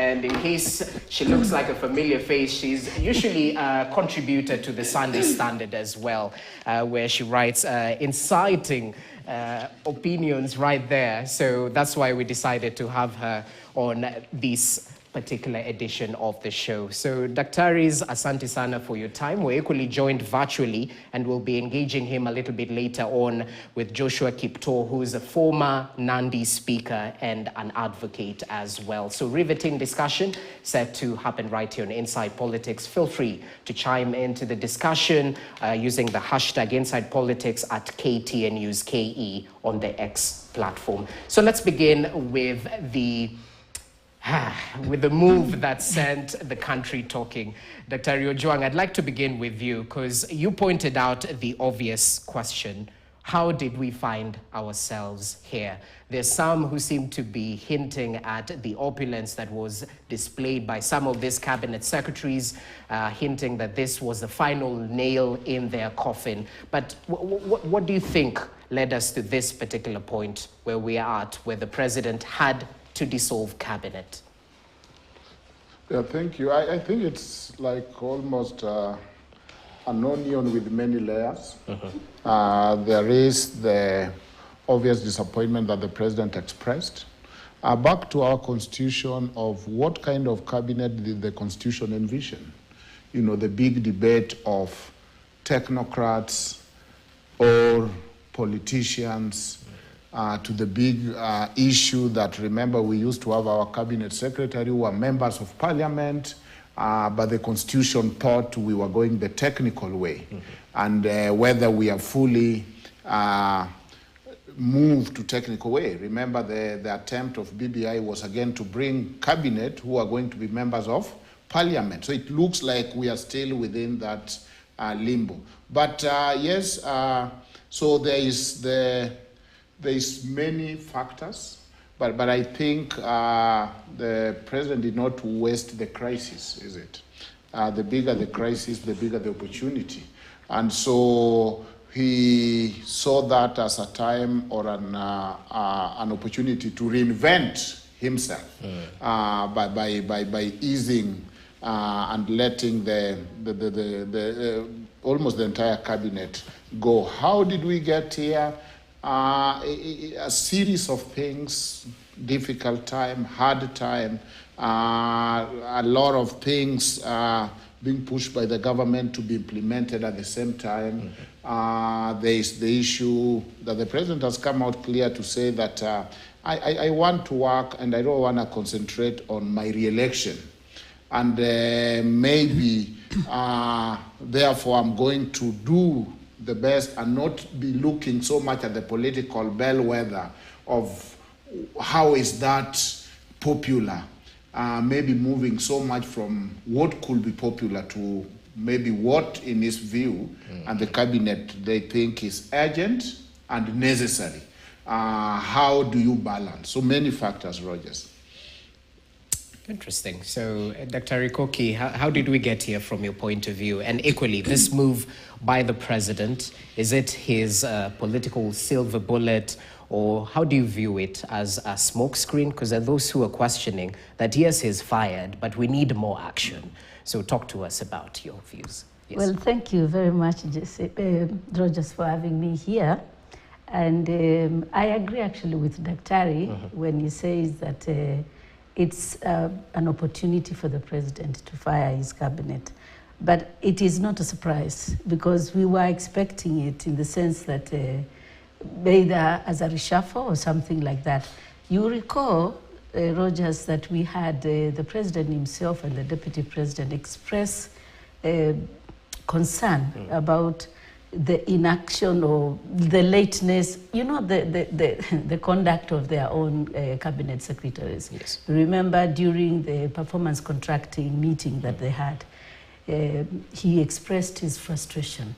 And in case she looks like a familiar face, she's usually a contributor to the Sunday Standard as well, where she writes inciting opinions right there. So that's why we decided to have her on this particular edition of the show. So Daktaris, asante sana for your time. We're equally joined virtually, and we'll be engaging him a little bit later on with Joshua Kipto, who is a former Nandi speaker and an advocate as well. So riveting discussion set to happen right here on Inside Politics. Feel free to chime into the discussion using the hashtag Inside Politics at KTNNewsKE on the X platform. So let's begin with the move that sent the country talking. Dr. Ojwang, I'd like to begin with you because you pointed out the obvious question. How did we find ourselves here? There's some who seem to be hinting at the opulence that was displayed by some of these cabinet secretaries, hinting that this was the final nail in their coffin. But what do you think led us to this particular point where we are at, where the president had to dissolve cabinet? Yeah, thank you. I think it's like almost an onion with many layers. There is the obvious disappointment that the president expressed. Back to our constitution of what kind of cabinet did the constitution envision? You know, the big debate of technocrats or politicians, to the big issue that, remember, we used to have our cabinet secretary who were members of parliament, but the constitution thought we were going the technical way. And whether we are fully moved to technical way. Remember, the attempt of BBI was again to bring cabinet who are going to be members of parliament. So it looks like we are still within that limbo. But yes, so there is many factors, but I think the president did not waste the crisis, is it? The bigger the crisis, the bigger the opportunity. And so he saw that as a time or an opportunity to reinvent himself by easing and letting the almost the entire cabinet go. How did we get here? A series of things, difficult time, hard time, a lot of things being pushed by the government to be implemented at the same time. There is the issue that the president has come out clear to say that I want to work and I don't want to concentrate on my re-election. And maybe, therefore, I'm going to do the best and not be looking so much at the political bellwether of how is that popular, maybe moving so much from what could be popular to maybe what in his view and the cabinet they think is urgent and necessary. How do you balance? So many factors, Rogers. Interesting. So, Dr. Rikoki, how did we get here from your point of view? And equally, this move by the president, is it his political silver bullet, or how do you view it, as a smokescreen? Because there are those who are questioning that, yes, he's fired, but we need more action. So talk to us about your views. Yes. Well, thank you very much, Rogers, for having me here. And I agree actually with Daktari when he says that it's an opportunity for the president to fire his cabinet. But it is not a surprise because we were expecting it in the sense that either as a reshuffle or something like that. You recall, Rogers, that we had the president himself and the deputy president express concern about the inaction or the lateness, you know, the conduct of their own cabinet secretaries. Yes. Remember during the performance contracting meeting that they had, he expressed his frustration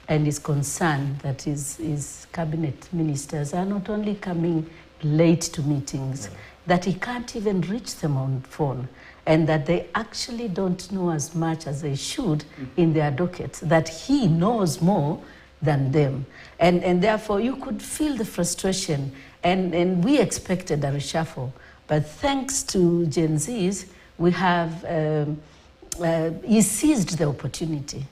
and his concern that his cabinet ministers are not only coming late to meetings, that he can't even reach them on phone, and that they actually don't know as much as they should in their dockets, that he knows more than them. And therefore you could feel the frustration, and we expected a reshuffle. But thanks to Gen Zs, we have, he seized the opportunity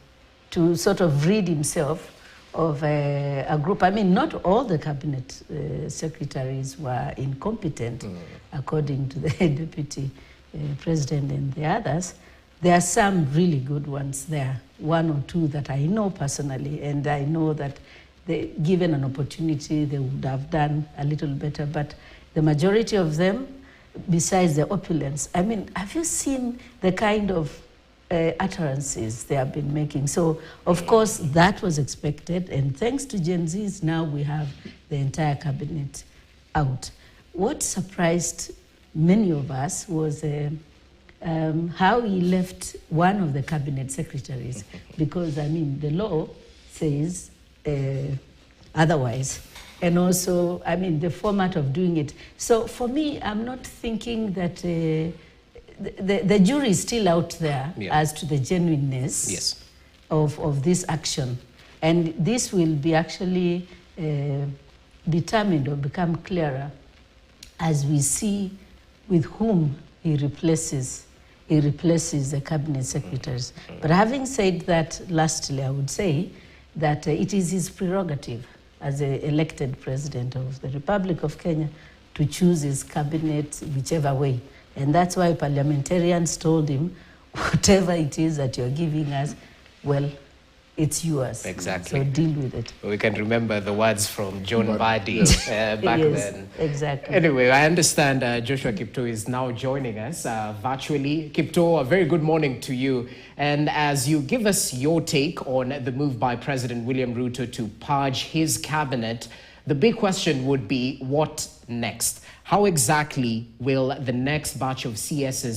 to sort of rid himself of a group. I mean, not all the cabinet secretaries were incompetent, according to the deputy president and the others. There are some really good ones there, one or two that I know personally, and I know that given an opportunity, they would have done a little better. But the majority of them, besides the opulence, I mean, have you seen the kind of utterances they have been making? So, of course, that was expected, and thanks to Gen Zs, now we have the entire cabinet out. What surprised many of us was how he left one of the cabinet secretaries, because, I mean, the law says otherwise. And also, I mean, the format of doing it. So for me, I'm not thinking that the jury is still out there as to the genuineness of this action. And this will be actually determined or become clearer as we see with whom he replaces the cabinet secretaries. But having said that, lastly, I would say that it is his prerogative as an elected president of the Republic of Kenya to choose his cabinet whichever way. And that's why parliamentarians told him, whatever it is that you're giving us, well, it's yours. Exactly. So deal with it. We can remember the words from John Mbadi back then. Exactly. Anyway, I understand Joshua Kipto is now joining us virtually. Kipto, a very good morning to you. And as you give us your take on the move by President William Ruto to purge his cabinet, the big question would be, what next? How exactly will the next batch of CSs